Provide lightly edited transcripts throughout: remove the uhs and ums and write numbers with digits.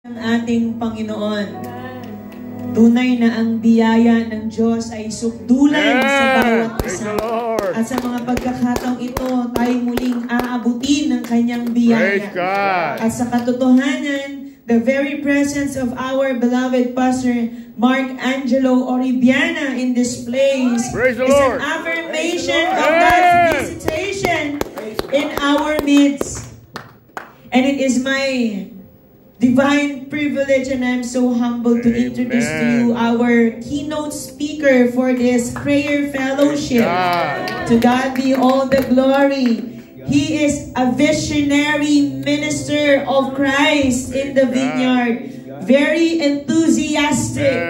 Ang ating Panginoon. Tunay na ang biyaya ng Diyos ay sukdulan sa bawat isa. At sa mga pagkakataong ito, tayo muling aabutin ng kanyang biyaya. At sa katotohanan, the very presence of our beloved Pastor Mark Angelo Oribiana in this place is an affirmation of God's visitation in our midst. And it is my divine privilege, and I'm so humbled to introduce to you our keynote speaker for this prayer fellowship. To God be all the glory. He is a visionary minister of Christ in the vineyard. Very enthusiastic,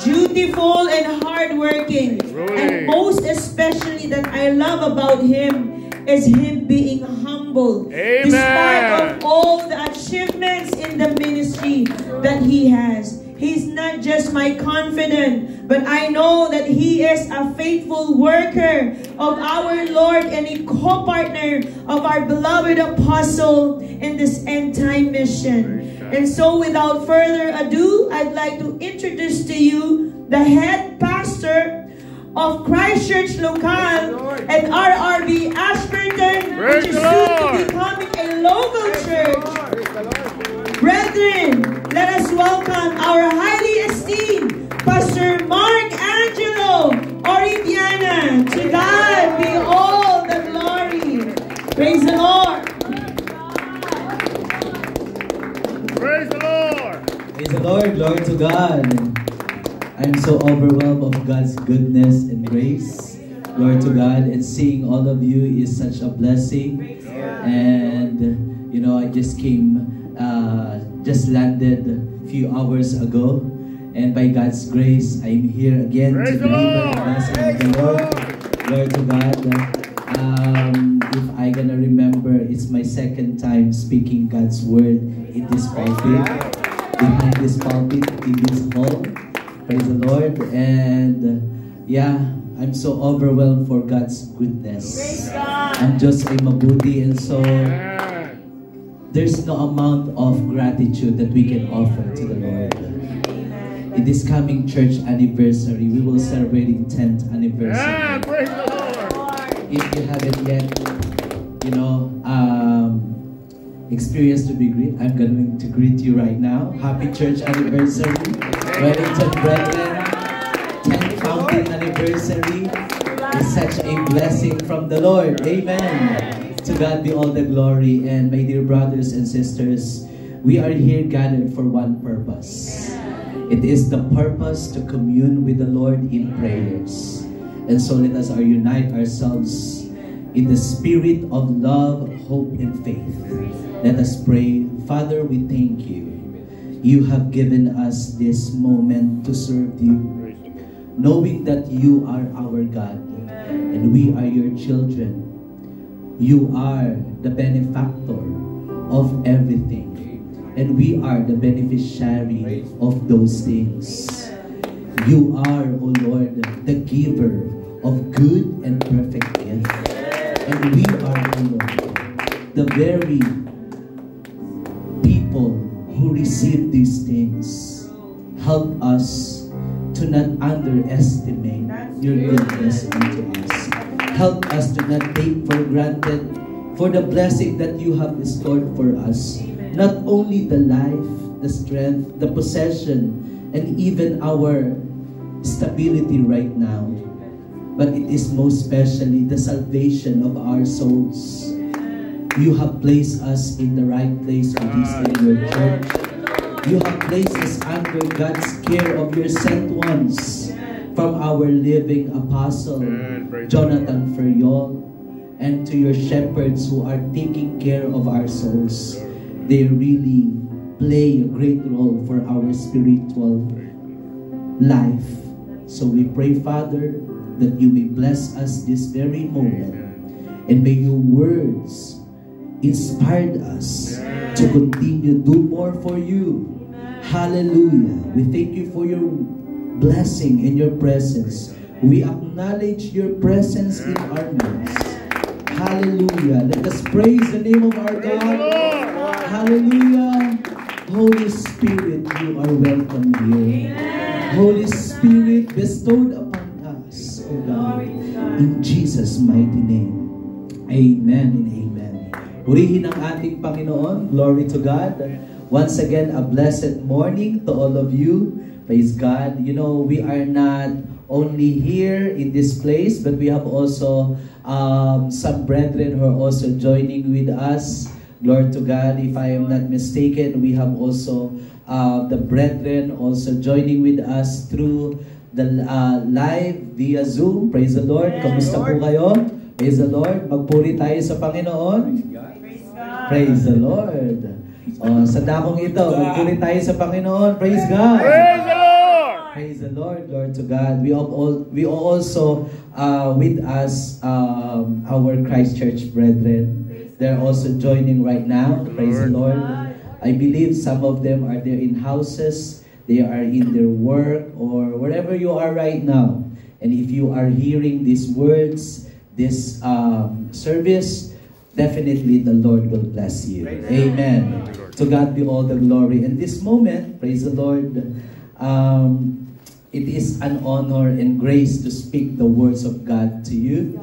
dutiful, and hardworking. And most especially that I love about him is him being humble. Despite of all the achievements in the ministry that he has. He's not just my confidant, but I know that he is a faithful worker of our Lord and a co-partner of our beloved apostle in this end-time mission. And so without further ado, I'd like to introduce to you the head pastor of Christ Church Local and RRB Ashburton, which is soon to be becoming a local church. Brethren, let us welcome our highly esteemed Pastor Mark Angelo Oribiana. To God be all the glory. Praise the Lord. Praise the Lord. Praise the Lord. Glory to God. I'm so overwhelmed of God's goodness and grace. Glory to God. And seeing all of you is such a blessing. And, you know, I just just landed a few hours ago. And by God's grace, I'm here again to deliver the blessing of the Lord. Glory to God. If I'm gonna remember, it's my second time speaking God's word in this pulpit. Behind this pulpit, in this hall. Praise the Lord. And yeah, I'm so overwhelmed for God's goodness. I'm just a mabuti, and so there's no amount of gratitude that we can offer to the Lord. In this coming church anniversary, we will celebrate the 10th anniversary. Praise the Lord. If you haven't yet, you know, experienced to be great, I'm going to greet you right now. Happy church anniversary. Wellington Brethren, 10th founding anniversary is such a blessing from the Lord. Amen. To God be all the glory. And my dear brothers and sisters, we are here gathered for one purpose. It is the purpose to commune with the Lord in prayers. And so let us unite ourselves in the spirit of love, hope, and faith. Let us pray. Father, we thank you. You have given us this moment to serve you, knowing that you are our God and we are your children. You are the benefactor of everything, and we are the beneficiary of those things. You are, O Lord, the giver of good and perfect gift, and we are, O Lord, the very people who receive these things. Help us to not underestimate your goodness unto us. Help us to not take for granted for the blessing that you have restored for us. Not only the life, the strength, the possession, and even our stability right now, but it is most especially the salvation of our souls. You have placed us in the right place for this in your church. You have placed us under God's care of your sent ones, from our living apostle, Jonathan Ferriol, and to your shepherds who are taking care of our souls. They really play a great role for our spiritual life. So we pray, Father, that you may bless us this very moment, and may your words inspired us to continue do more for you. Hallelujah. We thank you for your blessing and your presence. We acknowledge your presence in our midst. Hallelujah. Let us praise the name of our God. Hallelujah. Holy Spirit, you are welcome here. Holy Spirit, bestowed upon us, O God, in Jesus' mighty name. Amen and amen. Purihin ang ating Panginoon. Glory to God. Once again, a blessed morning to all of you. Praise God. You know, we are not only here in this place, but we have also some brethren who are also joining with us. Glory to God. If I am not mistaken, we have also the brethren also joining with us through the live via Zoom. Praise the Lord. Kamusta po kayo? Praise the Lord. Magpuri tayo sa Panginoon. Praise the Lord. Sa dakong ito, magpuri tayo sa Panginoon. Praise God. Praise the Lord. Praise the Lord. Lord to God. We also with us our Christ Church brethren. They're also joining right now. Praise the Lord. I believe some of them are there in houses. They are in their work or wherever you are right now. And if you are hearing these words, this service, definitely the Lord will bless you. Amen. To God be all the glory. And this moment, praise the Lord, it is an honor and grace to speak the words of God to you.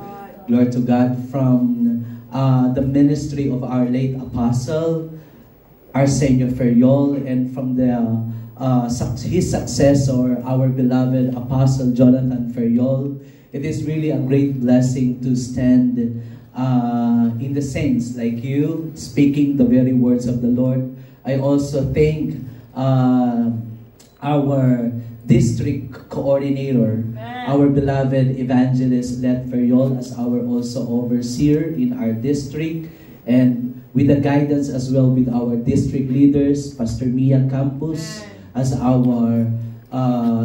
Glory to God from the ministry of our late apostle, Arsenio Ferriol, and from his successor, our beloved Apostle Jonathan Ferriol. It is really a great blessing to stand in the saints like you, speaking the very words of the Lord. I also thank our district coordinator, our beloved evangelist Let Ferriol, as our also overseer in our district, and with the guidance as well with our district leaders, Pastor Mia Campus as our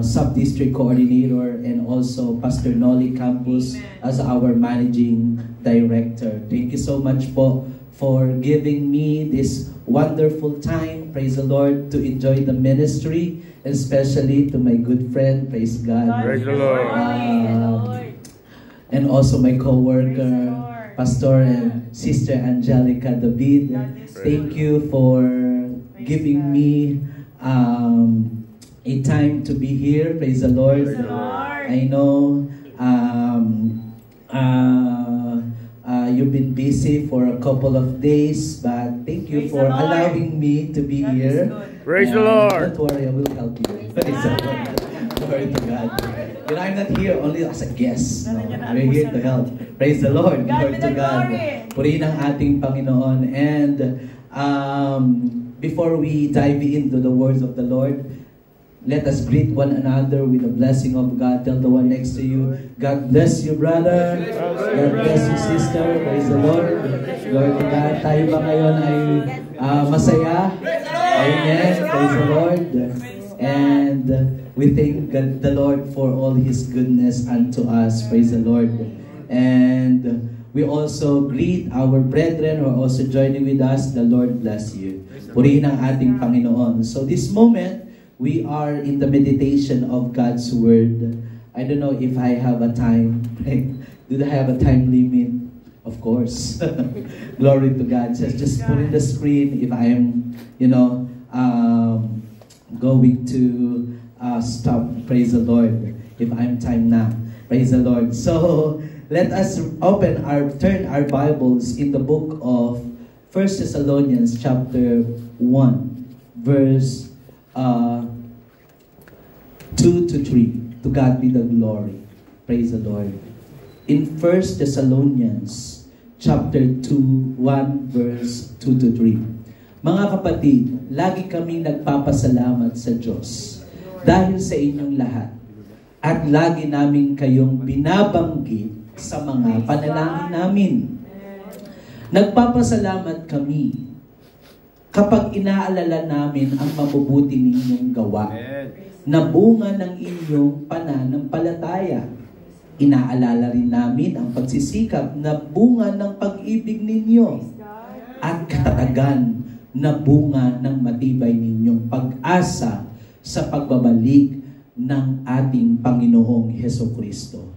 sub-district coordinator, and also Pastor Nolly Campus as our managing director. Thank you so much po for giving me this wonderful time, praise the Lord, to enjoy the ministry, especially to my good friend, praise God. Praise the Lord. And also my co-worker, Pastor and Sister Angelica David. Thank you for giving me a time to be here. Praise the Lord. Praise the Lord. I know you've been busy for a couple of days, but thank you for allowing me to be here. Praise the Lord. Don't worry, I will help you. Praise the Lord. Glory to God. You know, I'm not here only as a guest. No, we're here to help. Praise the Lord. Glory to God. Purihin ang ating Panginoon. And before we dive into the words of the Lord, let us greet one another with the blessing of God. Tell the one next to you, God bless you, brother. God bless you, sister. Praise the Lord. Glory to God. Tayo ba ngayon ay masaya? Amen. Praise the Lord. And we thank God, the Lord, for all His goodness unto us. Praise the Lord. And we also greet our brethren who are also joining with us. The Lord bless you. Purihin ang ating Panginoon. So this moment, we are in the meditation of God's Word. I don't know if I have a time. Do I have a time limit? Of course. Glory to God. Just put in the screen if I am, going to stop. Praise the Lord. If I'm time na. Praise the Lord. So, let us turn our Bibles in the book of 1 Thessalonians chapter 1, verse 2 to 3. To God be the glory. Praise the Lord. In 1 Thessalonians chapter 2, 1 verse 2 to 3. Mga kapatid, lagi kaming nagpapasalamat sa Diyos dahil sa inyong lahat. At lagi namin kayong binabanggit sa mga panalangin namin. Nagpapasalamat kami kapag inaalala namin ang mabubuti ninyong gawa na bunga ng inyong pananampalataya. Inaalala rin namin ang pagsisikap na bunga ng pag-ibig ninyo at katatagan na bunga ng matibay ninyong pag-asa sa pagbabalik ng ating Panginoong Hesukristo.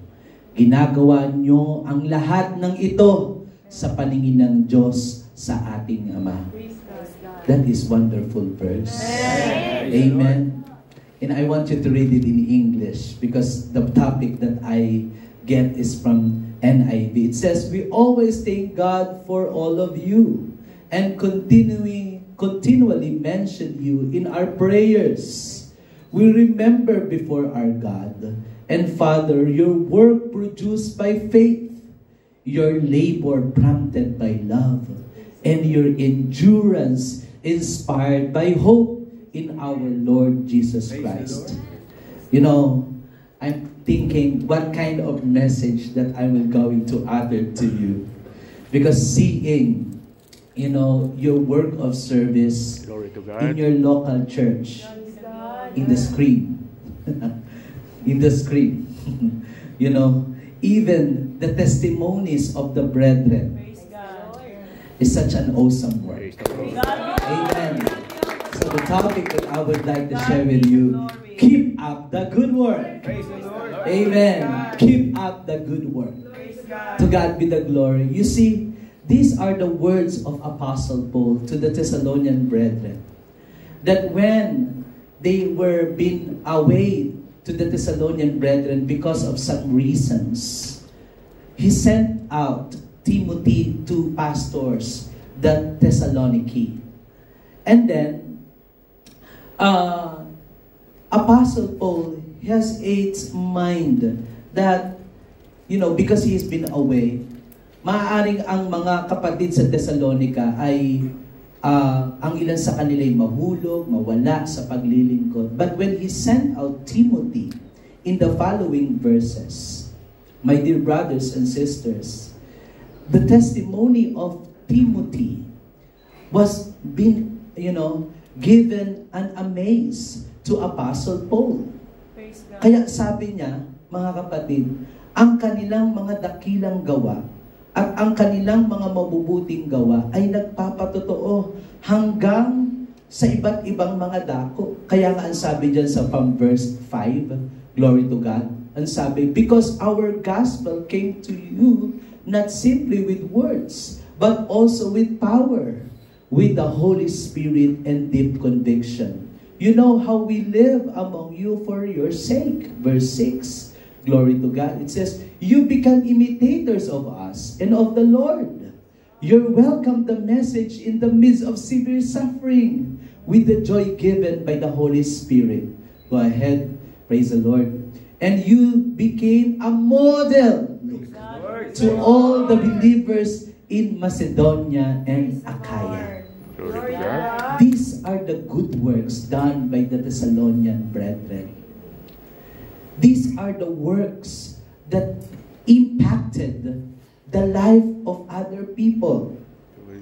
Ginagawa nyo ang lahat ng ito sa paningin ng Diyos sa ating Ama. That is wonderful verse. Amen. And I want you to read it in English because the topic that I get is from NIV. It says, we always thank God for all of you and continually mention you in our prayers. We remember before our God and Father your work produced by faith, your labor prompted by love, and your endurance inspired by hope in our Lord Jesus Christ. You know, I'm thinking what kind of message that I will going to utter to you. Because seeing, you know, your work of service in your local church, in the screen, in the screen, you know, even the testimonies of the brethren is such an awesome work. Amen. So the topic that I would like to share with you, keep up the good work. Amen. Keep up the good work. To God be the glory. You see, these are the words of Apostle Paul to the Thessalonian brethren. That when they were being away to the Thessalonian brethren because of some reasons, he sent out Timothy to pastors the Thessaloniki. And then, Apostle Paul has its mind that, you know, because he has been away, maaaring ang mga kapatid sa Thessalonica ay ang ilan sa kanila ay mahulog, mawala sa paglilingkod. But when he sent out Timothy in the following verses, my dear brothers and sisters, the testimony of Timothy was being, you know, given an amaze to Apostle Paul. Kaya sabi niya, mga kapatid, ang kanilang mga dakilang gawa at ang kanilang mga mabubuting gawa ay nagpapatotoo hanggang sa iba't ibang mga dako. Kaya nga ang sabi dyan sa from verse 5, glory to God, ang sabi, because our gospel came to you not simply with words, but also with power, with the Holy Spirit and deep conviction. You know how we live among you for your sake. Verse 6, glory to God. It says, you become imitators of us and of the Lord. You welcome the message in the midst of severe suffering with the joy given by the Holy Spirit. Go ahead, praise the Lord. And you became a model to all the believers in Macedonia and Achaia. These are the good works done by the Thessalonian brethren. These are the works that impacted the life of other people.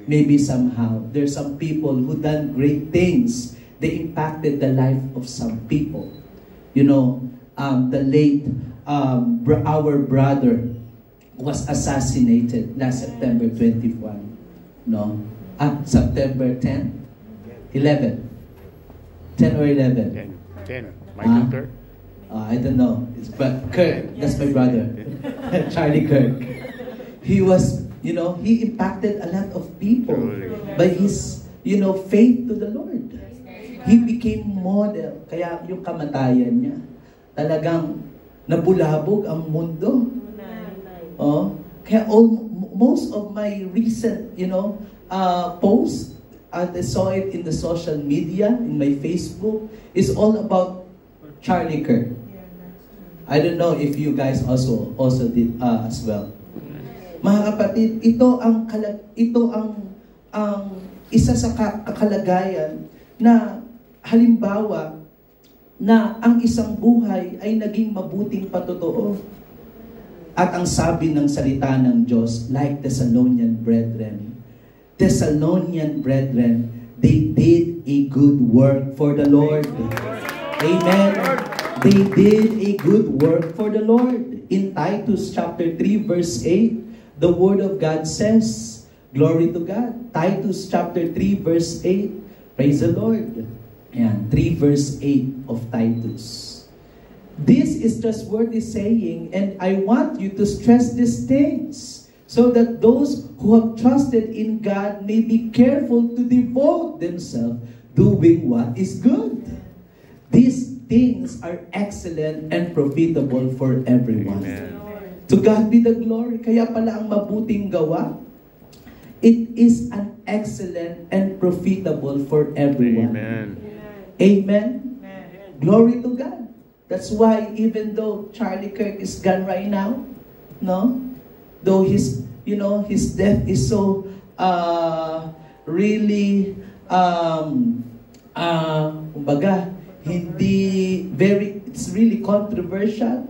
Maybe somehow, there's some people who done great things. They impacted the life of some people. You know, the late, our brother was assassinated last September 21. No? September 10? 11? 10 or 11? 10. Michael Kirk? I don't know. But Kirk, that's my brother. Charlie Kirk. He was, you know, he impacted a lot of people by his, you know, faith to the Lord. He became model. Kaya yung kamatayan niya, talagang nabulabog ang mundo. Oh, kaya most of my recent, you know, posts, I saw it in the social media, in my Facebook, is all about Charlie Kirk. I don't know if you guys also did as well. Mga kapatid, ito ang isa sa kakalagayan na halimbawa na ang isang buhay ay naging mabuting patotoo. At ang sabi ng salita ng Diyos, like Thessalonian brethren, they did a good work for the Lord. Amen. They did a good work for the Lord. In Titus chapter 3 verse 8, the Word of God says, glory to God. Titus chapter 3 verse 8, praise the Lord. Ayan, 3 verse 8 of Titus. This is trustworthy saying, and I want you to stress these things so that those who have trusted in God may be careful to devote themselves doing what is good. These things are excellent and profitable for everyone. Amen. To God be the glory. Kaya pala ang mabuting gawa, it is an excellent and profitable for everyone. Amen. Amen. Glory to God. That's why even though Charlie Kirk is gone right now, no? Though his death is so really kumbaga, it's really controversial.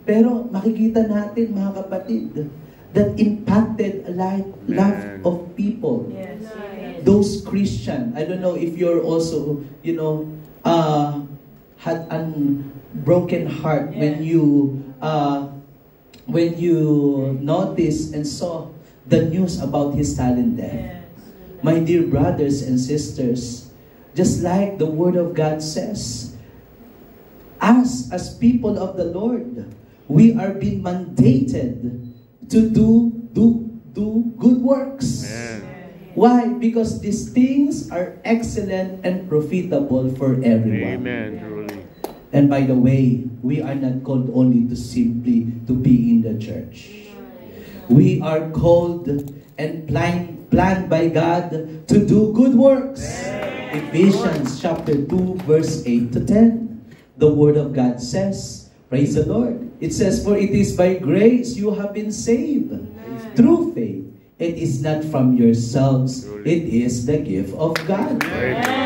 Pero makikita natin, mga kapatid, that impacted a lot of people. Yes. Those Christian, I don't know if you're also, had a broken heart when you noticed and saw the news about his sudden death. My dear brothers and sisters, just like the Word of God says, us as people of the Lord, we are being mandated to do good works. Amen. Why? Because these things are excellent and profitable for everyone. Amen. Truly. And by the way, we are not called only to simply to be in the church. We are called and planned by God to do good works. Ephesians chapter 2 verse 8 to 10. The Word of God says, praise the Lord. It says, for it is by grace you have been saved through faith. It is not from yourselves. It is the gift of God.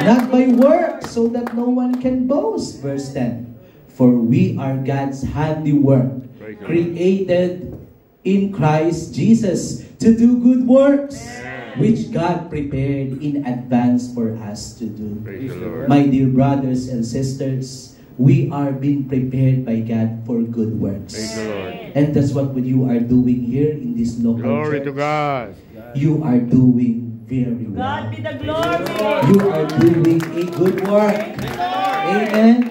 Not by works, so that no one can boast. Verse 10. For we are God's handiwork, created in Christ Jesus to do good works, which God prepared in advance for us to do. Praise the Lord. My dear brothers and sisters, we are being prepared by God for good works. Praise the Lord. And that's what you are doing here in this local Glory church. to God. You are doing very well. God be the glory. You are doing a good work. Amen.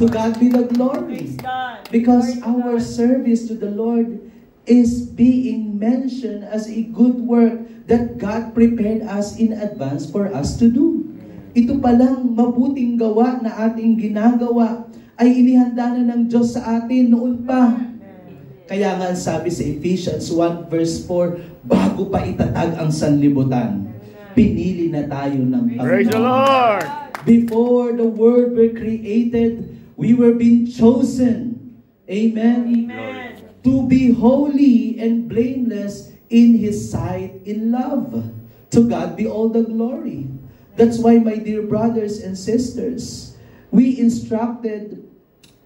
To God be the glory. Praise God. Because Glory to our God. service to the Lord is being mentioned as a good work that God prepared us in advance for us to do. Ito palang mabuting gawa na ating ginagawa ay inihanda na ng Diyos sa atin noon pa. Kaya nga sabi sa Ephesians 1 verse 4, bago pa itatag ang sanlibutan, pinili na tayo ng Panginoon. Praise the Lord. Before the world were created, we were being chosen. Amen. Amen. To be holy and blameless in His sight in love. To God be all the glory. That's why, my dear brothers and sisters, we instructed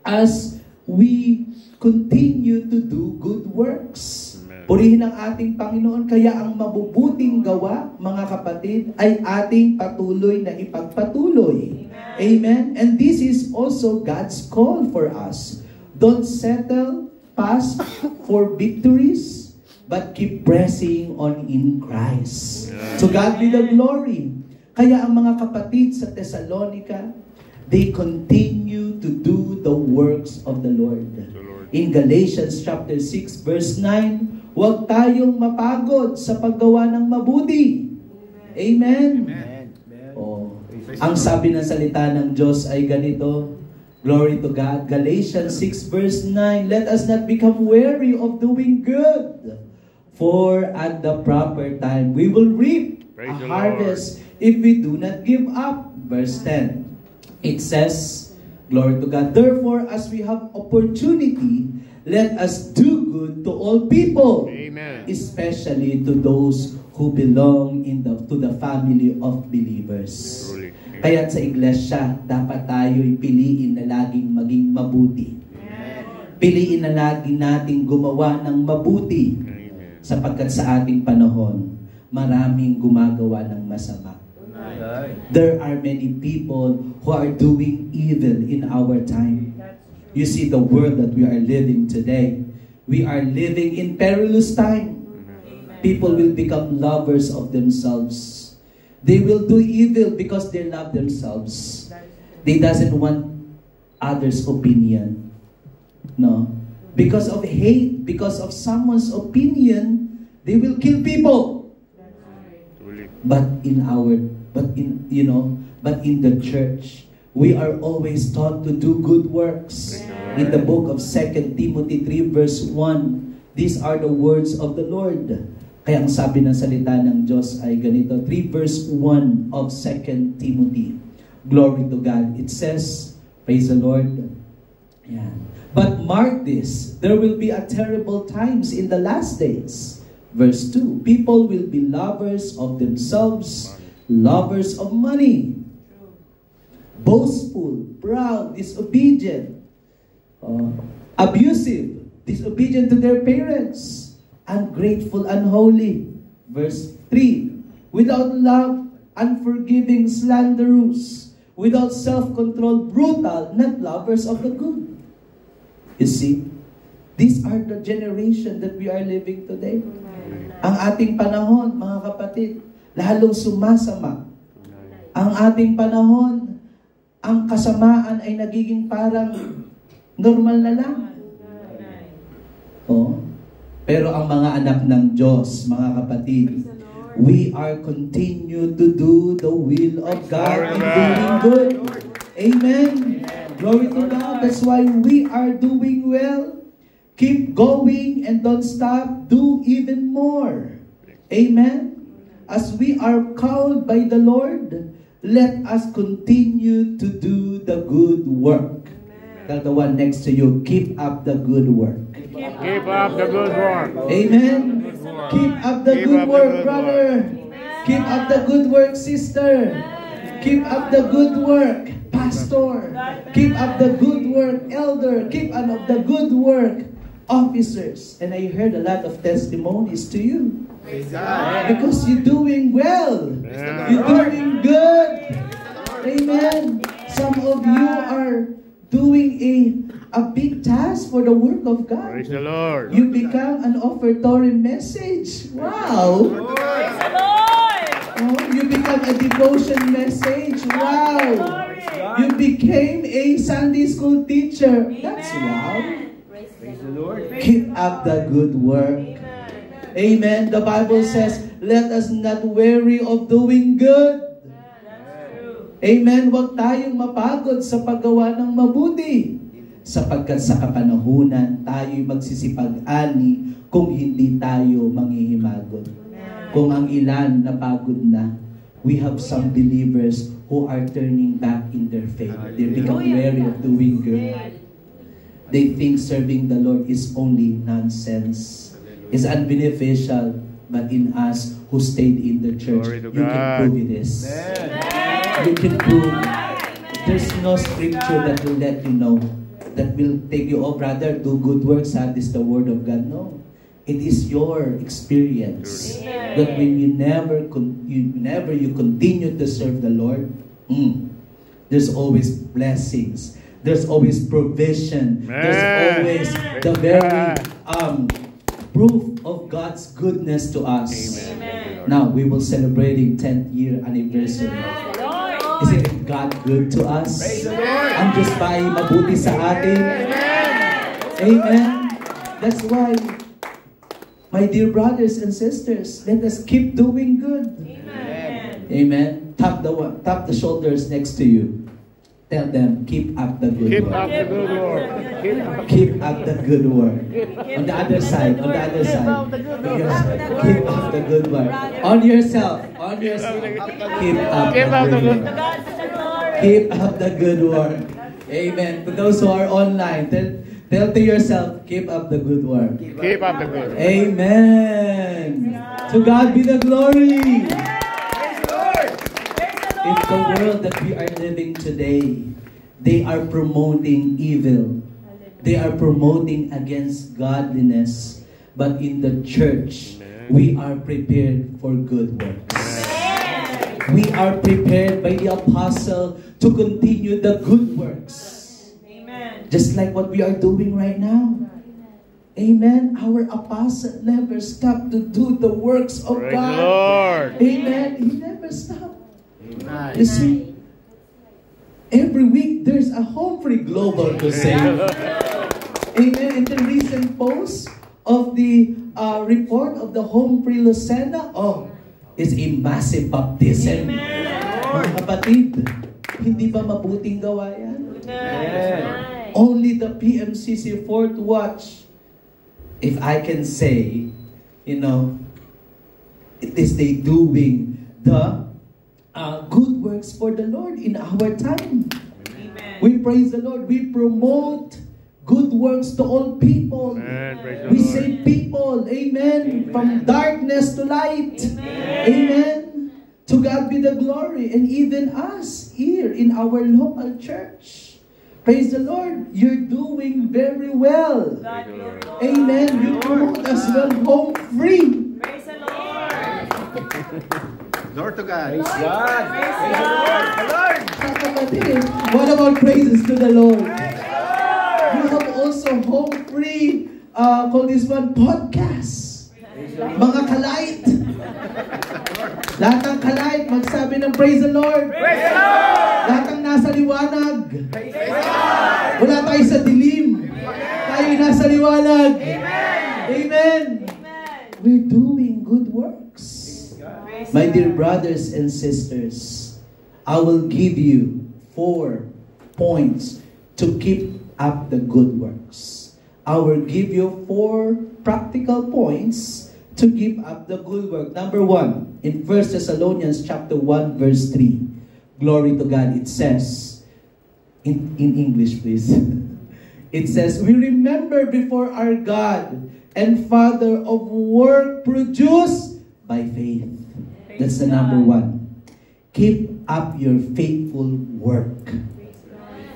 as we continue to do good works. Amen. Purihin ang ating Panginoon, kaya ang mabubuting gawa, mga kapatid, ay ating patuloy na ipagpatuloy. Amen? And this is also God's call for us. Don't settle past for victories, but keep pressing on in Christ. To God be the glory. Kaya ang mga kapatid sa Thessalonica, they continue to do the works of the Lord. In Galatians chapter 6 verse 9, huwag tayong mapagod sa paggawa ng mabuti. Amen. Oh, ang sabi ng salita ng Diyos ay ganito, glory to God, Galatians 6 verse 9, let us not become weary of doing good, for at the proper time we will reap Praise a the harvest if we do not give up. Verse 10, it says, glory to God, therefore as we have opportunity, let us do good to all people, Amen. especially to those who belong to the family of believers. Truly. Kaya sa iglesia, dapat tayo'y piliin na laging maging mabuti. Piliin na lagi nating gumawa ng mabuti, Amen. sapagkat sa ating panahon, maraming gumagawa ng masama. There are many people who are doing evil in our time. You see the world that we are living today. We are living in perilous time. People will become lovers of themselves. They will do evil because they love themselves. They doesn't want others' opinion. No. Because of hate, because of someone's opinion, They will kill people. But in the church, we are always taught to do good works. In the book of 2 Timothy 3 verse 1, these are the words of the Lord. Kaya ang sabi ng salita ng Diyos ay ganito, 3 verse 1 of 2 Timothy. Glory to God. It says, praise the Lord. Yeah. But mark this, there will be a terrible times in the last days. Verse 2, people will be lovers of themselves, lovers of money, boastful, proud, disobedient, abusive, disobedient to their parents, ungrateful, unholy. Verse 3, without love, unforgiving, slanderous, without self-control, brutal, not lovers of the good. You see, these are the generation that we are living today. Ang ating panahon, mga kapatid, lalong sumasama. Ang ating panahon, ang kasamaan ay nagiging parang normal na lang. Oh. Pero ang mga anak ng Diyos, mga kapatid, we are continue to do the will of God and doing good. Amen. Glory to God. That's why we are doing well. Keep going and don't stop. Do even more. Amen. As we are called by the Lord, let us continue to do the good work. Tell the one next to you, keep up the good work. Keep up the good work. Amen. Keep up the good work, brother. Keep up the good work, sister. Keep up the good work, pastor. Keep up the good work, elder. Keep up the good work, officers. And I heard a lot of testimonies to you. Because you're doing well. You're doing good. Amen. Some of you are doing a big task for the work of God. Praise the Lord. You become an offertory message. Wow. Praise the Lord. Oh, you become a devotion message. Wow. You became a Sunday school teacher. That's wow. Praise the Lord. Keep up the good work. Amen. The Bible says, let us not weary of doing good. Amen. Huwag tayong mapagod sa paggawa ng mabuti. Sapagkat sa kapanahunan, tayo'y magsisipag-ani kung hindi tayo manghihimagot. Kung ang ilan napagod na, we have some believers who are turning back in their faith. They become weary of doing good. They think serving the Lord is only nonsense. It's unbeneficial. But in us who stayed in the church, you can prove this. You can prove. There's no scripture that will let you know, that will take you, oh brother, do good works, that is the word of God. No. It is your experience that when you continue to serve the Lord, there's always blessings. There's always provision. There's always the very proof of God's goodness to us. Amen. Now, we will celebrating 10th year anniversary. Isn't God good to us? Ang Diyos ba'y mabuti sa atin? Amen. That's why, my dear brothers and sisters, let us keep doing good. Amen. Tap the shoulders next to you. Tell them, keep up the good work. Keep up the good work. Keep up the good work. On the other side, on the other side. Keep up the good work. On yourself, keep up the good work. Keep up the good work. Amen. To those who are online, tell to yourself, keep up the good work. Keep up the good work. Amen. To God be the glory. In the world that we are living today, they are promoting evil. They are promoting against godliness. But in the church, we are prepared for good works. We are prepared by the apostle to continue the good works. Just like what we are doing right now. Amen. Our apostle never stopped to do the works of Praise God. the Lord. Amen. He never stopped. You see, every week there's a Home Free Global Crusade. Amen. In the recent post of the report of the Home Free Lucena? Oh, it's a massive baptism. Mga kapatid, hindi ba mabuting gawa yan? Only the PMCC Fourth Watch, if I can say, it is they doing the good works for the Lord in our time. Amen. We praise the Lord. We promote good works to all people. Amen. We save people. Amen. From darkness to light. Amen. To God be the glory. And even us here in our local church. Praise the Lord. You're doing very well. Amen. You promote as well home free. Praise the Lord. Glory to God. Praise God. Praise the Lord. What about praises to the Lord? You have also home free, call this one podcast. Mga kalait. Lahat ng kalait, magsabi ng praise the Lord. Praise the Lord. Lahat ng nasa liwanag. Praise God. Wala tayo sa dilim. Tayo nasa liwanag. Amen. We're doing good works. My dear brothers and sisters, I will give you 4 points to keep up the good works. I will give you 4 practical points to keep up the good work. Number 1, in 1 Thessalonians chapter 1, verse 3. Glory to God. It says, in English please. It says, we remember before our God and Father of work produced by faith. That's the number 1. Keep up your faithful work.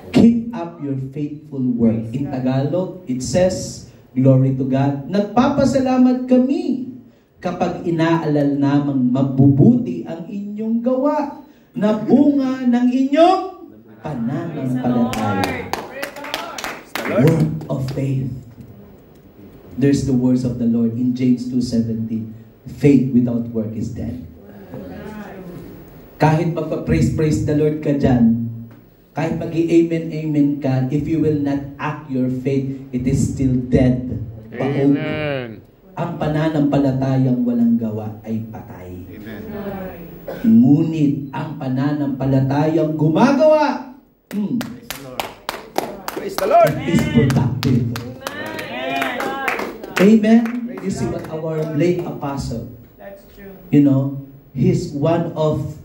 Keep up your faithful work. In Tagalog, it says, glory to God, nagpapasalamat kami kapag inaalal namang mabubuti ang inyong gawa na bunga ng inyong pananampalataya. Work of faith. There's the words of the Lord in James 2:17. Faith without work is dead. Kahit magpa-praise the Lord ka dyan, kahit mag-i-amen ka, if you will not act your faith, it is still dead. Paog. Ang pananampalatayang walang gawa ay patay. Amen. Ngunit ang pananampalatayang gumagawa, Praise the Lord. is productive. Amen. You see what our late apostle, That's true. he's one of,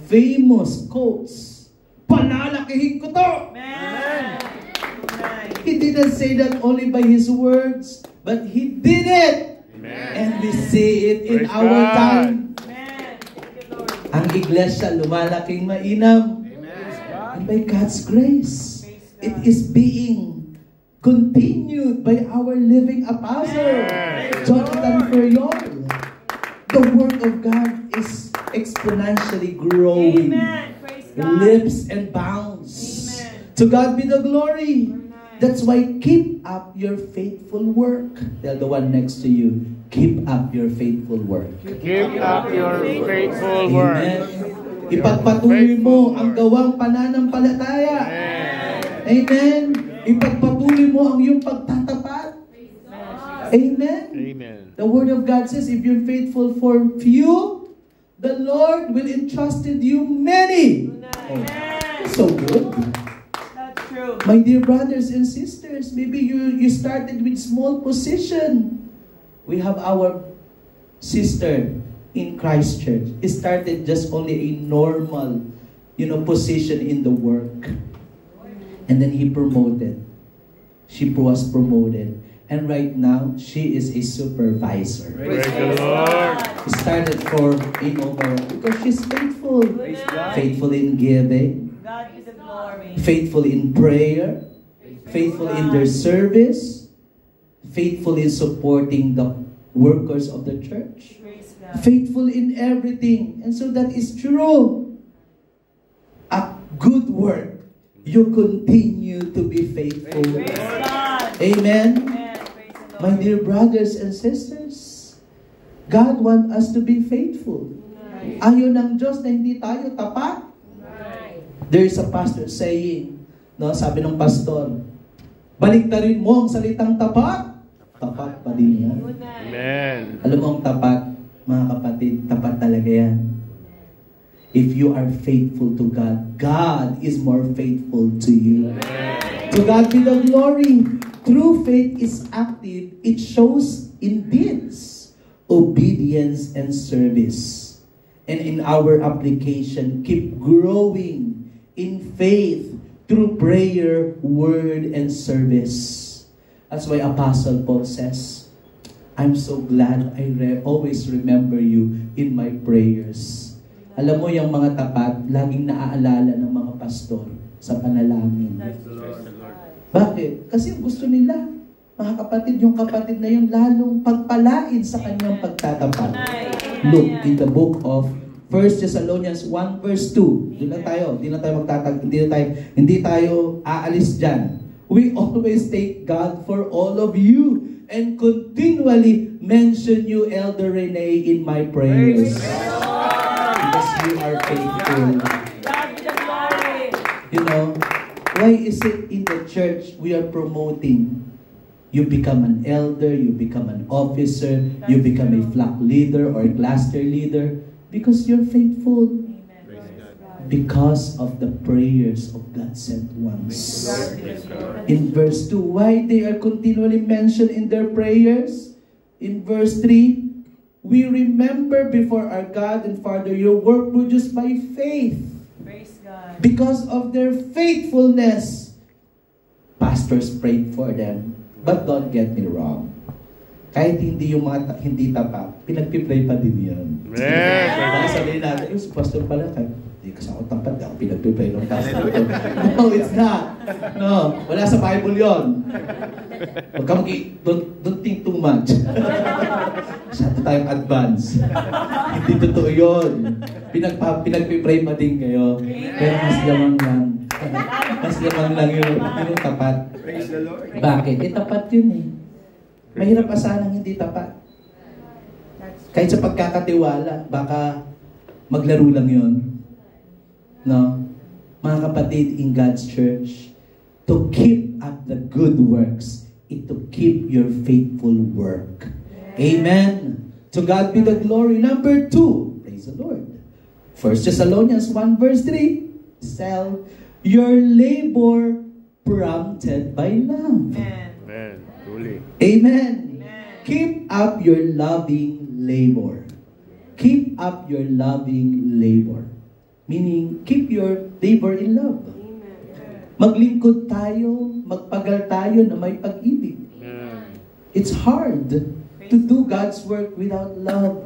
famous quotes. Palalakihin ko to! Amen. He didn't say that only by his words, but he did it. Amen. And we see it in Praise our God. time. Amen. Thank you, Lord. Ang iglesia lumalaking mainam. And by God's grace, it is being continued by our living apostle, Jonathan Ferriol. The word of God is exponentially growing. Amen. Praise God. Lips and bounds. Amen. To God be the glory. That's why keep up your faithful work. Tell the one next to you, keep up your faithful work. Keep up your faithful work. Amen. Ipagpatuloy mo ang gawang pananampalataya. Amen. Ipagpatuloy mo ang iyong pagtatapat. Amen. Amen. The word of God says, if you're faithful for few, the Lord will entrust you many. Oh, so good. That's true. My dear brothers and sisters, maybe you started with small position. We have our sister in Christ Church. It started just only a normal, position in the work. And then he promoted. She was promoted. And right now, she is a supervisor. Praise the Lord. It started for because she's faithful. Faithful in giving. God is the glory. Faithful in prayer. Faithful in their service. Faithful in supporting the workers of the church. Praise God. Faithful in everything. And so that is true. A good work. You continue to be faithful. Praise God. Amen. Amen. Praise the Lord. My dear brothers and sisters, God wants us to be faithful. Ayaw ng Diyos na hindi tayo tapat. There is a pastor saying, sabi ng pastor, baliktarin mo ang salitang tapat. tapat pa din yan. Amen. Alam mo ang tapat, mga kapatid, tapat talaga yan. If you are faithful to God, God is more faithful to you. To God be the glory. True faith is active. It shows in deeds, obedience, and service. And in our application, keep growing in faith through prayer, word, and service. That's why Apostle Paul says, I'm so glad I always remember you in my prayers. Alam mo, yung mga tapat, laging naaalala ng mga pastor sa panalangin. Bakit? Kasi gusto nila, mga kapatid, yung kapatid na yun lalong pagpalain sa kanyang pagtatapat. Look in the book of 1 Thessalonians 1 verse 2. Doon lang tayo. Hindi tayo aalis dyan. We always thank God for all of you and continually mention you, Elder Rene, in my prayers. Because you are faithful. You know, why is it in the church we are promoting? You become an elder, you become an officer, you become a flock leader or a cluster leader because you're faithful. Because of the prayers of God-sent ones. In verse 2, why they are continually mentioned in their prayers? In verse 3, we remember before our God and Father your work produced by faith. Praise God. Because of their faithfulness, pastors prayed for them. But don't get me wrong. Kahit hindi yung mga hindi tapat, pinagpipray pa din yan. Baka sabihin natin, yung pastor pala, hindi kasi ako tapat, ako pinagpipray ng pastor. No, it's not. No, wala sa Bible yon. Huwag ka don't think too much. Masyado tayong advance. Hindi totoo yun. Pinagpipray pa din kayo. Pero mas lamang lang. Mas lamang lang yung tapat. Praise the Lord. Bakit? Tapat yun eh. Mahirap pa sanang hindi tapat. Kahit sa pagkakatiwala, baka maglaro lang yun. No? Mga kapatid, in God's church, to keep up the good works, is to keep your faithful work. Amen. To God be the glory. Number 2, praise the Lord. 1 Thessalonians 1 verse 3, sell your labor prompted by love. Amen. Truly. Amen. Keep up your loving labor. Keep up your loving labor. Meaning, keep your labor in love. Maglingkod tayo, magpagal tayo na may pag-ibig. It's hard to do God's work without love.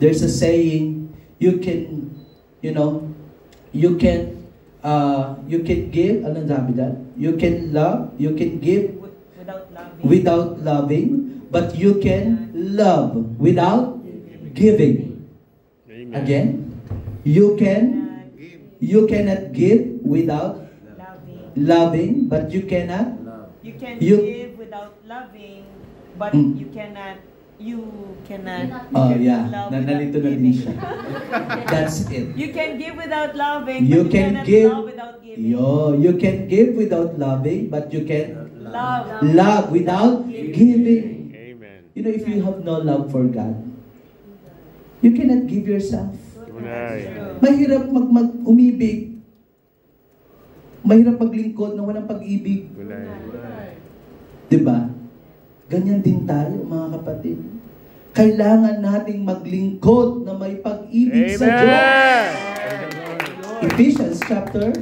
There's a saying, you can give, anong sabi dyan? You can love, you can give without loving, but you can love without giving. Amen. Again, you cannot give without loving, but you cannot. You can You- give without loving, but Mm. you cannot Oh yeah, love without nalito na din giving. siya. That's it. You can give without loving, You but you can cannot give. love without giving. You can give without loving, but you can love without giving. Amen. You know, if you have no love for God, you cannot give yourself. Tunay. Mahirap umibig. Mahirap maglingkod na walang pag-ibig. Tunay. Diba? Ganyan din tayo, mga kapatid. Kailangan nating maglingkod na may pag-ibig sa Diyos. Amen. Ephesians chapter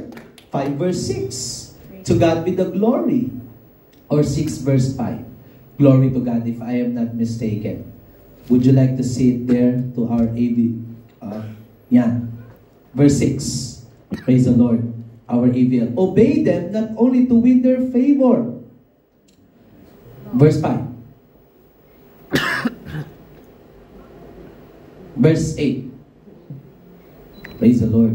5 verse 6. To God be the glory. Or 6 verse 5. Glory to God if I am not mistaken. Would you like to see it there to our AV? Yan. Verse 6. Praise the Lord. Our AVL. Obey them not only to win their favor. Verse 5. Verse 8. Praise the Lord.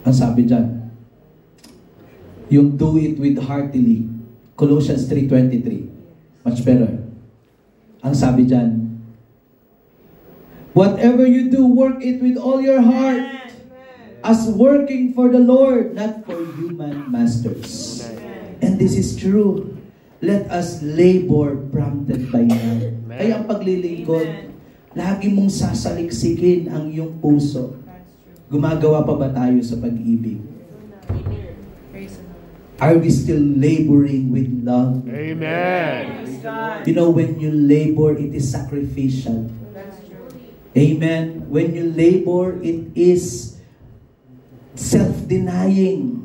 Ang sabi dyan, yung do it with heartily. Colossians 3:23. Much better. Ang sabi dyan, whatever you do, work it with all your heart, as working for the Lord, not for human masters. And this is true. let us labor prompted by love. Kaya ang paglilingkod, lagi mong sasaliksikin ang iyong puso. Gumagawa pa ba tayo sa pag-ibig? Are we still laboring with love? Amen. You know, when you labor, it is sacrificial. Amen. When you labor, it is self-denying,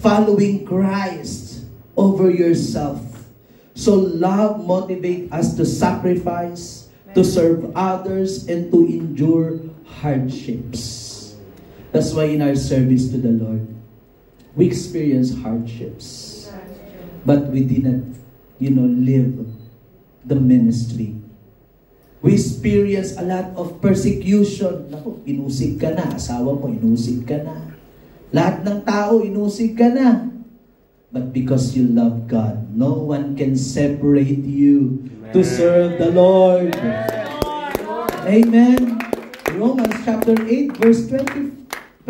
following Christ over yourself. So love motivates us to sacrifice, to serve others, and to endure hardships. That's why in our service to the Lord, we experience hardships, but we did not, live the ministry. We experience a lot of persecution. Naku, inusig ka na. Asawa mo, inusig ka na. Lahat ng tao, inusig ka na. But because you love God, no one can separate you to serve the Lord. Amen. Romans chapter 8, verse 25.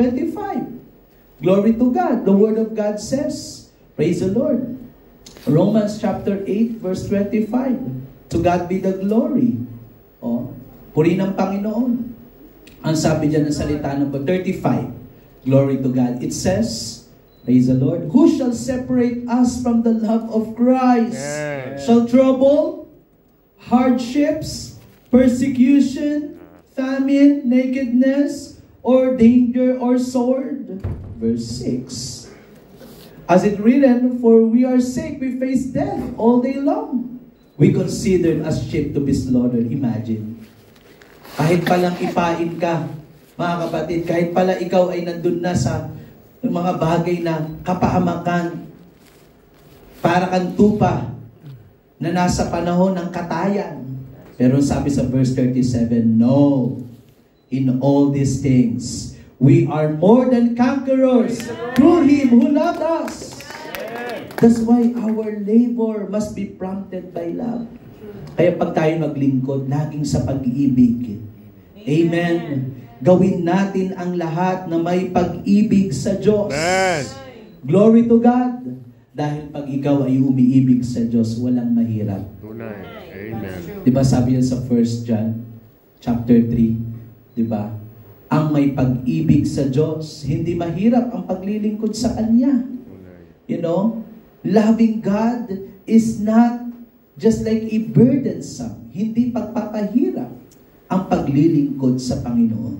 Glory to God. The Word of God says, praise the Lord. Romans chapter 8, verse 25. To God be the glory. Puri ng Panginoon. Ang sabi dyan ng salita number 35. Glory to God. It says, praise the Lord, who shall separate us from the love of Christ? Yes. Shall trouble, hardships, persecution, famine, nakedness, or danger, or sword? Verse 6. As it written, for we are sick, we face death all day long. We considered as sheep to be slaughtered. Imagine. Kahit palang ipain ka, mga kapatid, kahit pala ikaw ay nandun na sa mga bagay na kapahamakan, para kang tupa na nasa panahon ng katayan. Pero sabi sa verse 37, no, in all these things, we are more than conquerors through Him who loved us. That's why our labor must be prompted by love. Kaya pag tayo maglingkod, laging sa pag-ibig. Amen. Gawin natin ang lahat na may pag-ibig sa Diyos. Amen. Glory to God. Dahil pag ikaw ay umiibig sa Diyos, walang mahirap. Tunay. Amen. Diba sabi yan sa 1 John chapter 3? Diba? Ang may pag-ibig sa Diyos, hindi mahirap ang paglilingkod sa Kanya. You know? Loving God is not just like a burdensome. Hindi pagpapahirap ang paglilingkod sa Panginoon.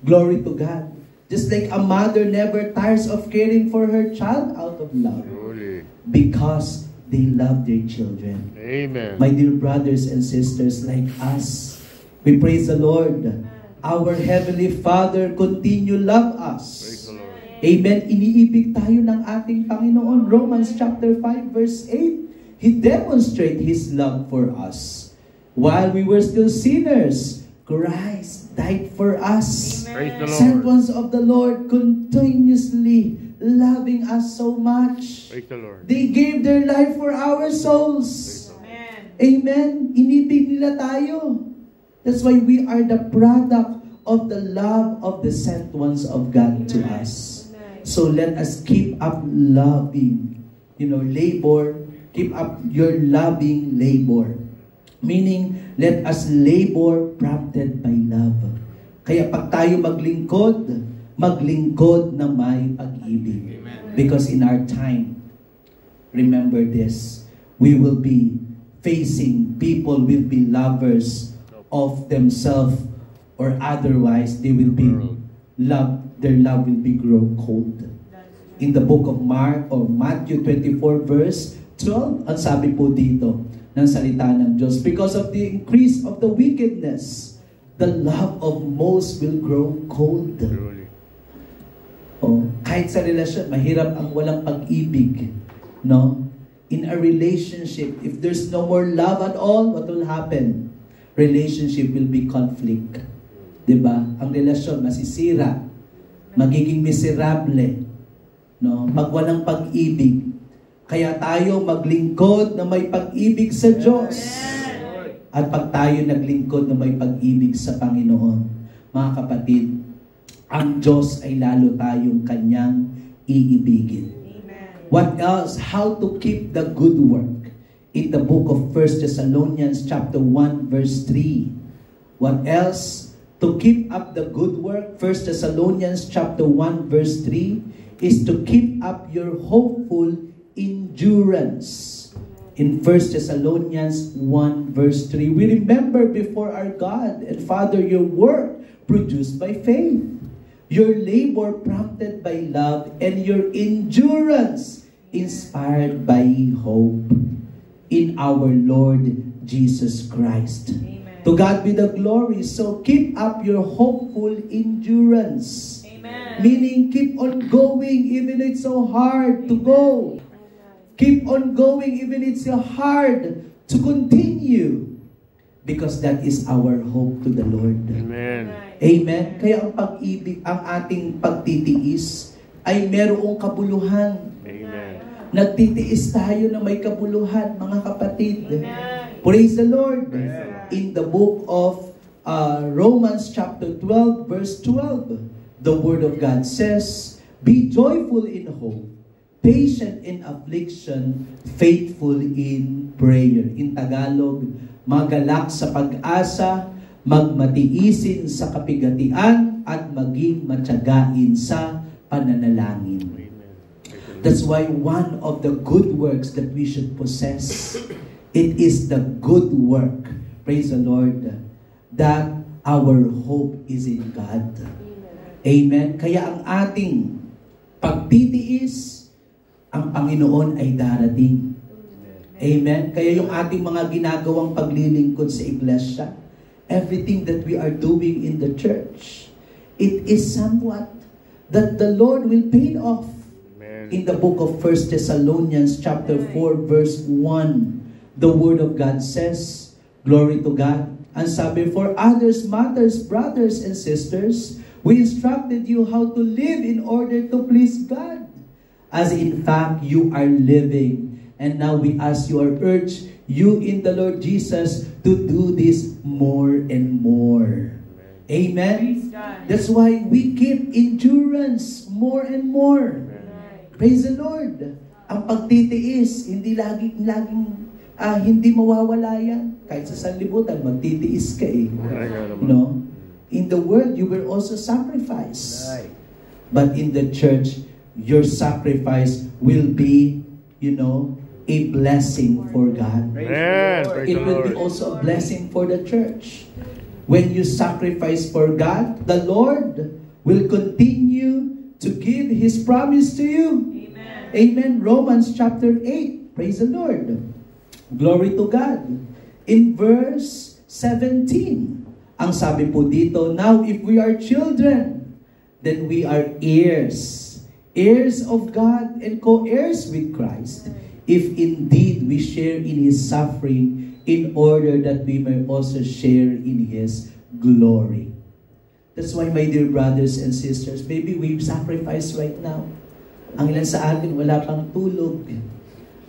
Glory to God. Just like a mother never tires of caring for her child out of love. Truly. Because they love their children. Amen. My dear brothers and sisters like us, we praise the Lord. Our Heavenly Father continue love us. Praise the Lord. Amen. Iniibig tayo ng ating Panginoon. Romans chapter 5 verse 8. He demonstrated His love for us. While we were still sinners, Christ died for us. Praise the Sent Lord. ones of the Lord continuously loving us so much. Praise the Lord. They gave their life for our souls. Amen. Inibig nila tayo. That's why we are the product of the love of the sent ones of God to us. So let us keep up loving, labor. Keep up your loving labor. Meaning, let us labor prompted by love. Kaya pag tayo maglingkod na may pag-ibig. Because in our time, remember this, we will be facing people will be lovers of themselves, or otherwise they will be their love will be grow cold. In the book of Mark or Matthew 24 verse 12, ang sabi po dito ng salita ng Diyos, because of the increase of the wickedness, the love of most will grow cold. Truly. Kahit sa relasyon, mahirap ang walang pag-ibig. No? In a relationship, if there's no more love at all, what will happen? Relationship will be conflict. Diba? Ang relasyon masisira, magiging miserable, no? Pag walang pag-ibig. Kaya tayo maglingkod na may pag-ibig sa Diyos. At pag tayo naglingkod na may pag-ibig sa Panginoon, mga kapatid, ang Diyos ay lalo tayong Kanyang iibigin. What else? How to keep the good work. in the book of 1 Thessalonians chapter 1 verse 3. What else? To keep up the good work, 1 Thessalonians chapter 1 verse 3 is to keep up your hopeful endurance. In 1 Thessalonians 1 verse 3, we remember before our God and Father your work produced by faith, your labor prompted by love, and your endurance inspired by hope in our Lord Jesus Christ. Amen. To God be the glory. So keep up your hopeful endurance. Amen. Meaning keep on going even it's so hard to go. Keep on going even it's so hard to continue. Because that is our hope to the Lord. Amen. Amen. Kaya ang pag-ibig, ang ating pagtitiis ay merong kabuluhan. Amen. Nagtitiis tayo na may kabuluhan, mga kapatid. Amen. Praise the Lord. Amen. In the book of Romans chapter 12 verse 12, the Word of God says, "Be joyful in hope, patient in affliction, faithful in prayer." In Tagalog, magalak sa pag-asa, magmatiisin sa kapigatian, at maging matyagain sa pananalangin. That's why one of the good works that we should possess, it is the good work, praise the Lord, that our hope is in God. Amen. Kaya ang ating pagtitiis, ang Panginoon ay darating. Amen. Kaya yung ating mga ginagawang paglilingkod sa iglesia, everything that we are doing in the church, it is somewhat that the Lord will pay it off. Amen. In the book of 1 Thessalonians chapter 4 verse 1, the Word of God says, glory to God, and sabi, "For others, mothers, brothers, and sisters, we instructed you how to live in order to please God, as in fact you are living. And now we ask you or urge you in the Lord Jesus to do this more and more." Amen. That's why we keep endurance more and more. Praise the Lord. Ang pagtitiis, hindi laging hindi mawawala yan. Kahit sa sanlibutan, magtitiis ka eh. No? In the world, you will also sacrifice. But in the church, your sacrifice will be, a blessing for God. It will be also a blessing for the church. When you sacrifice for God, the Lord will continue to give His promise to you. Amen. Amen. Romans chapter 8. Praise the Lord. Glory to God. In verse 17, ang sabi po dito, "Now if we are children, then we are heirs. Heirs of God and co-heirs with Christ, if indeed we share in His suffering, in order that we may also share in His glory." That's why, my dear brothers and sisters, maybe we sacrifice right now. Ang ilan sa atin, wala pang tulog.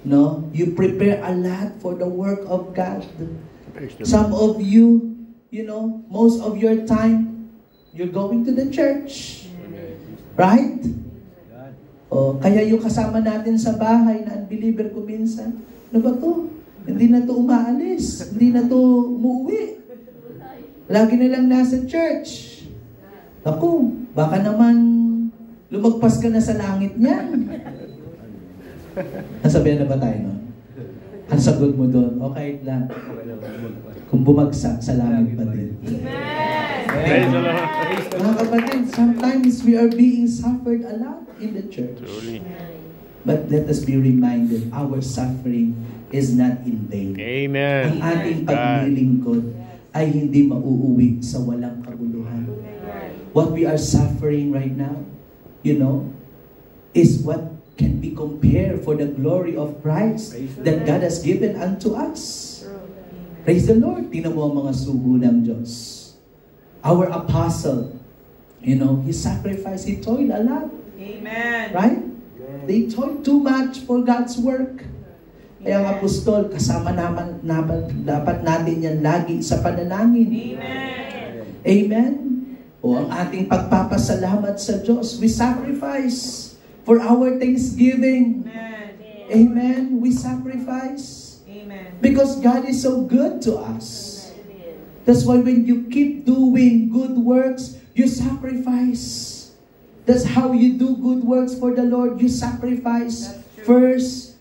No? You prepare a lot for the work of God. Some of you, most of your time, you're going to the church. Right? O, kaya yung kasama natin sa bahay na unbeliever ko minsan, ano ba to? Hindi na to umaalis. Hindi na to umuwi. Lagi na lang nasa church. Ako, baka naman lumagpas ka na sa langit niyan. Nasabihan na ba tayo nun? Ang sagot mo doon, okay lang. Kung bumagsak sa langit pa din. Praise the Lord. Mga kapatid, sometimes we are being suffered a lot in the church. But let us be reminded, our suffering is not in vain. Amen. Ang ating paglilingkod ay hindi mauuwi sa walang kabuluhan. What we are suffering right now, is what can be compared for the glory of Christ that God has given unto us. Praise the Lord. Tingnan mo ang mga sugo ng Diyos. Our apostle, he sacrificed, he toiled a lot. Amen. Right? They toiled too much for God's work. Kaya ang apostol, kasama naman dapat natin yan lagi sa panalangin. Amen. Amen. O ang ating pagpapasalamat sa Diyos, we sacrifice for our thanksgiving. Amen. Amen. We sacrifice. Amen. Because God is so good to us. That's why when you keep doing good works, you sacrifice. That's how you do good works for the Lord. You sacrifice. First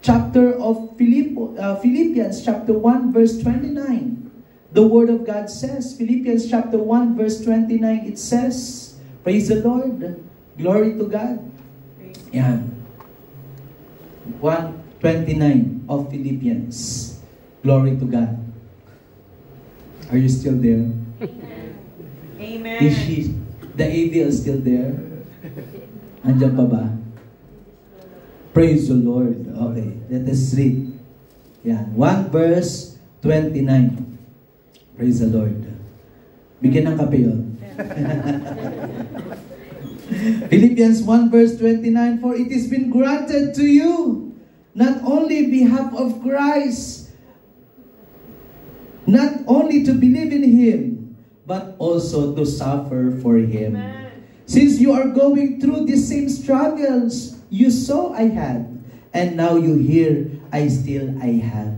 chapter of Philippians chapter 1 verse 29. The Word of God says, Philippians chapter 1 verse 29, it says, praise the Lord, glory to God. Yan. 1:29 of Philippians. Glory to God. Are you still there? Amen. Is she, the AVL still there? Andiyan pa ba? Praise the Lord. Okay, let us read. Yan. 1 verse 29. Praise the Lord. Bigyan ng kape yun. Philippians 1 verse 29, for it has been granted to you, not only behalf of Christ, not only to believe in Him, but also to suffer for Him. Amen. Since you are going through the same struggles you saw I had, and now you hear I have.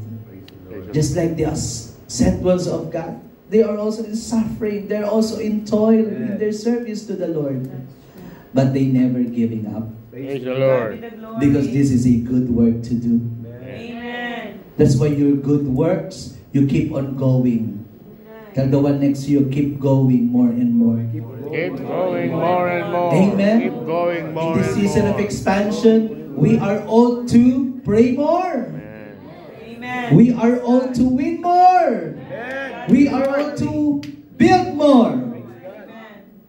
Just like the sent ones of God, they are also in suffering, they're also in toil in their service to the Lord. But they never giving up. Praise the Lord. Because this is a good work to do. Amen. That's why your good works, you keep on going. Tell the one next to you, keep going more and more. Keep going more and more. Amen. Keep going more In this and season more. of expansion, we are all to pray more. Amen. We are all to win more. We are all to build more.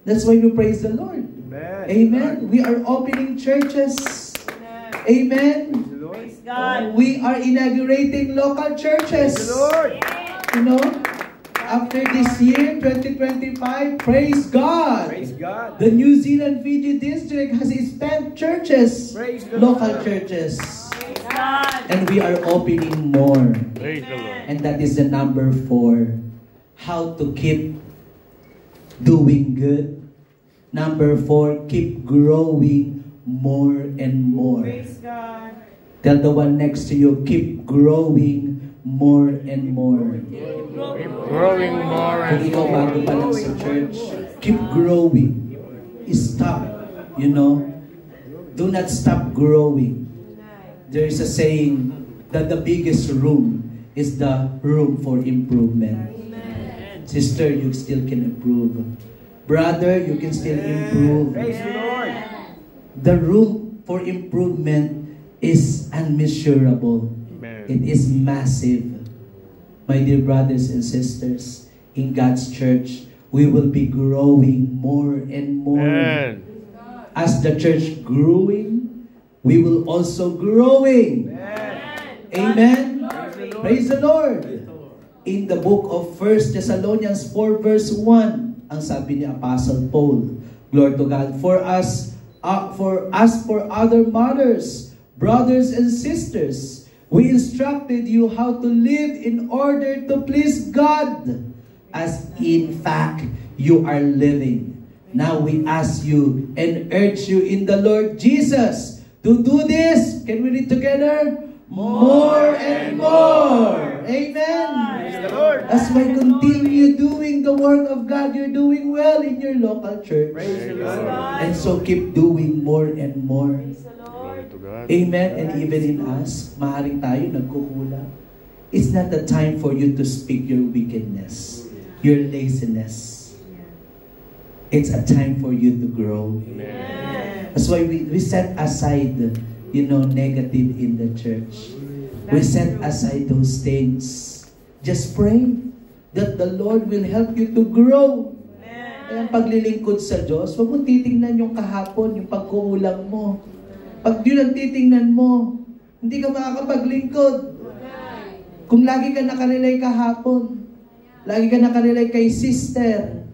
That's why we praise the Lord. Amen. We are opening churches. Amen. Praise God. We are inaugurating local churches. You know, after this year, 2025, praise God. Praise God. The New Zealand Fiji district has its 10 churches, local churches. Praise God. And we are opening more. Praise the Lord. And that is the number 4. How to keep doing good. Number 4, keep growing more and more. Praise God. Tell the one next to you, keep growing more and more. Keep growing more Kung and ikaw bago pa lang sa church, keep growing. Stop, you know. Do not stop growing. There is a saying that the biggest room is the room for improvement. Sister, you still can improve. Brother, you can still improve. Praise the Lord. The room for improvement is unmeasurable. Amen. It is massive. My dear brothers and sisters, in God's church, we will be growing more and more. Amen. As the church growing, we will also growing. Amen. Praise the Lord. In the book of 1 Thessalonians 4 verse 1, ang sabi ni Apostle Paul, glory to God, for other mothers, brothers and sisters, we instructed you how to live in order to please God, as in fact you are living. Now we ask you and urge you in the Lord Jesus to do this. Can we read together? More and more. Amen. As we continue doing the work of God, you're doing well in your local church. And so keep doing more and more. Glory to God. Amen. And even in us, maaaring tayo nagkukulang. It's not the time for you to speak your wickedness, your laziness. It's a time for you to grow. Amen. That's why we set aside, negative in the church. We set aside those things. Just pray that the Lord will help you to grow. Kaya ang paglilingkod sa Diyos, huwag mo titingnan yung kahapon, yung pagkukulang mo. Pag yun ang titingnan mo, hindi ka makakapaglingkod. Kung lagi ka nakarelay kahapon, lagi ka nakarelay kay sister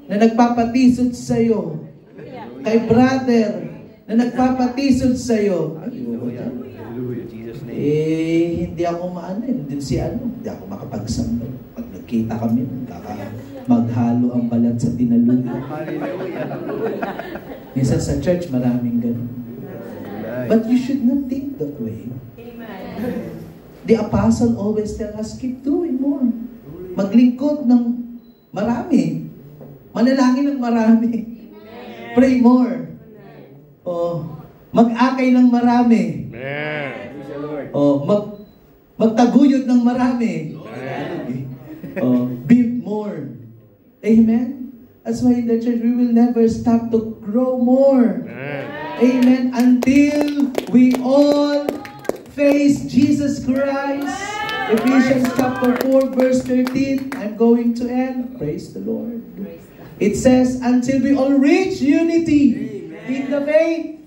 na nagpapatisod sa'yo, kay brother na nagpapatisod sa'yo, hindi ako hindi ako makapagsamba. Pag nagkita kami, maghalo ang balat sa tinalunan. Minsan sa church, maraming ganun. But you should not think that way. The apostle always tell us, keep doing more. Maglingkod ng marami. Manalangin ng marami. Pray more. Oh, mag-akay ng marami. Oh, magtaguyod ng marami. Oh, build more. Amen? That's why in the church, we will never stop to grow more. Amen. Until we all face Jesus Christ. Ephesians chapter 4 verse 13. I'm going to end. Praise the Lord. It says, until we all reach unity in the faith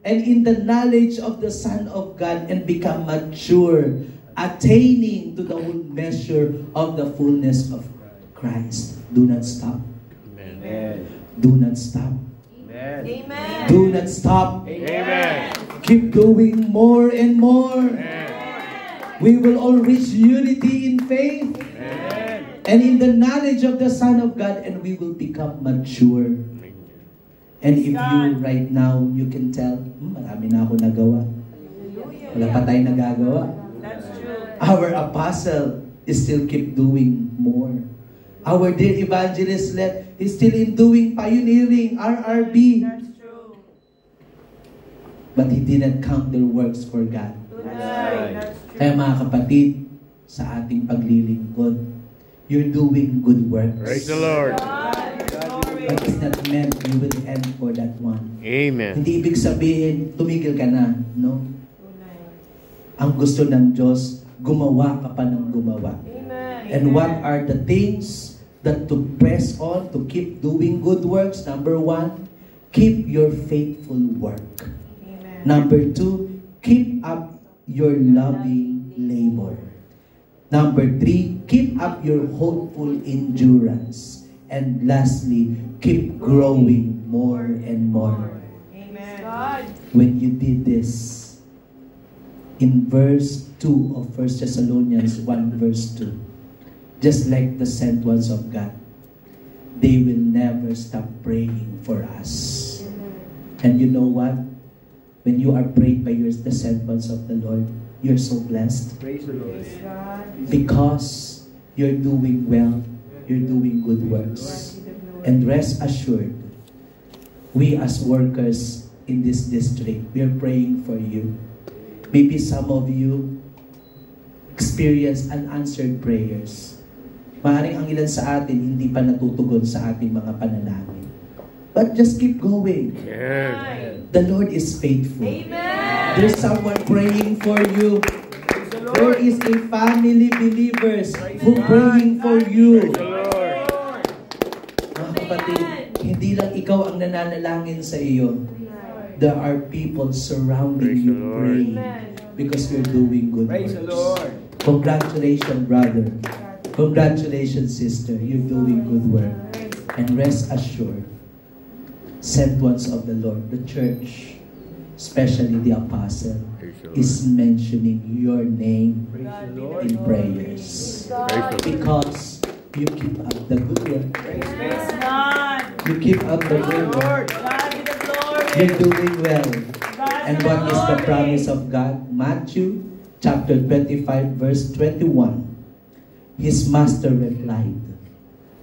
and in the knowledge of the Son of God and become mature, attaining to the whole measure of the fullness of Christ. Do not stop. Amen. Do not stop. Amen. Do not stop. Amen. Keep doing more and more. We will all reach unity in faith and in the knowledge of the Son of God, and we will become mature. And if you right now, you can tell, marami na ako nagawa. Wala pa tayong nagagawa. Our apostle is still keep doing more. Our dear evangelist is still in doing pioneering, RRB. But he didn't count their works for God. Kaya mga kapatid, sa ating paglilingkod, you're doing good works. Praise the Lord. But it's not meant you will end for that one. Amen. Hindi ibig sabihin, tumigil ka na. No? Ang gusto ng Diyos, gumawa ka pa ng gumawa. And what are the things that to press on, to keep doing good works? Number 1, keep your faithful work. Number 2, keep up your loving labor. Number 3, keep up your hopeful endurance. And lastly, keep growing more and more. When you did this, in verse 2 of 1 Thessalonians 1 verse 2, just like the sent ones of God, they will never stop praying for us. And you know what? When you are prayed by the sent ones of the Lord, you're so blessed. Praise the Lord. Because you're doing well, you're doing good works. And rest assured, we as workers in this district, we are praying for you. Maybe some of you experience unanswered prayers. Maaaring ang ilan sa atin hindi pa natutugon sa ating mga panalangin. But just keep going. Yes. The Lord is faithful. Amen. There's someone praying for you. There is a family believers who praying for you. Praise the Lord. Mga kapatid, hindi lang ikaw ang nananalangin sa iyo. There are people surrounding Praise you the Lord. praying because you're doing good Praise the works. Lord. Congratulations, brother. Congratulations, sister. You're doing good work. And rest assured, sent ones of the Lord, the church, especially the apostle, Praise the Lord. is mentioning your name Praise the Lord. in prayers. Praise the Lord. Because you keep up the good work. Praise God. You keep up the good work. God be the glory. You're doing well. God And be what is the glory. promise of God? Matthew chapter 25 verse 21. His master replied,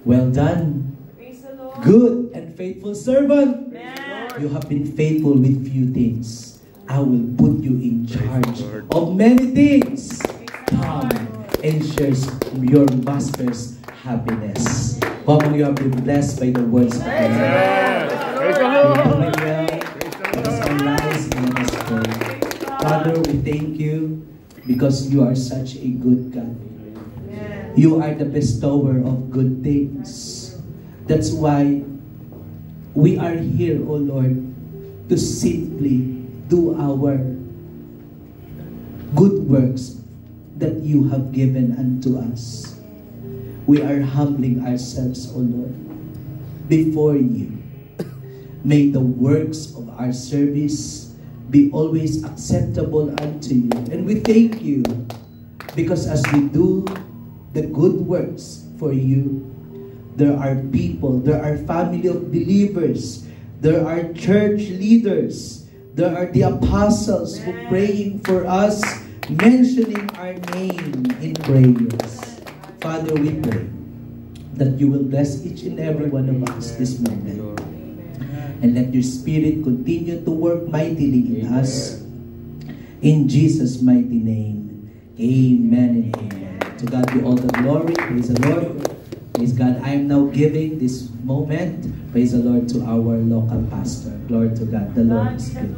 well done, Praise the Lord. good and faithful servant. Amen. You have been faithful with few things. I will put you in charge of many things. Come and share your master's happiness. How many you have been blessed by the words of the Lord? Yes. Praise the You're Lord. doing well. Let us all rise and let us pray. Father, we thank you because you are such a good God. You are the bestower of good things. That's why we are here, O Lord, to simply do our good works that you have given unto us. We are humbling ourselves, O Lord, before you. May the works of our service be always acceptable unto you. And we thank you because as we do the good works for you, there are people, there are family of believers, there are church leaders There are the apostles who praying for us, mentioning our name in prayers. Father, we pray that you will bless each and every one of us this moment. And let your Spirit continue to work mightily in us. In Jesus' mighty name. Amen and amen. To God be all the glory. Praise the Lord. Praise God. I am now giving this moment, praise the Lord, to our local pastor. Glory to God. The Lord is good.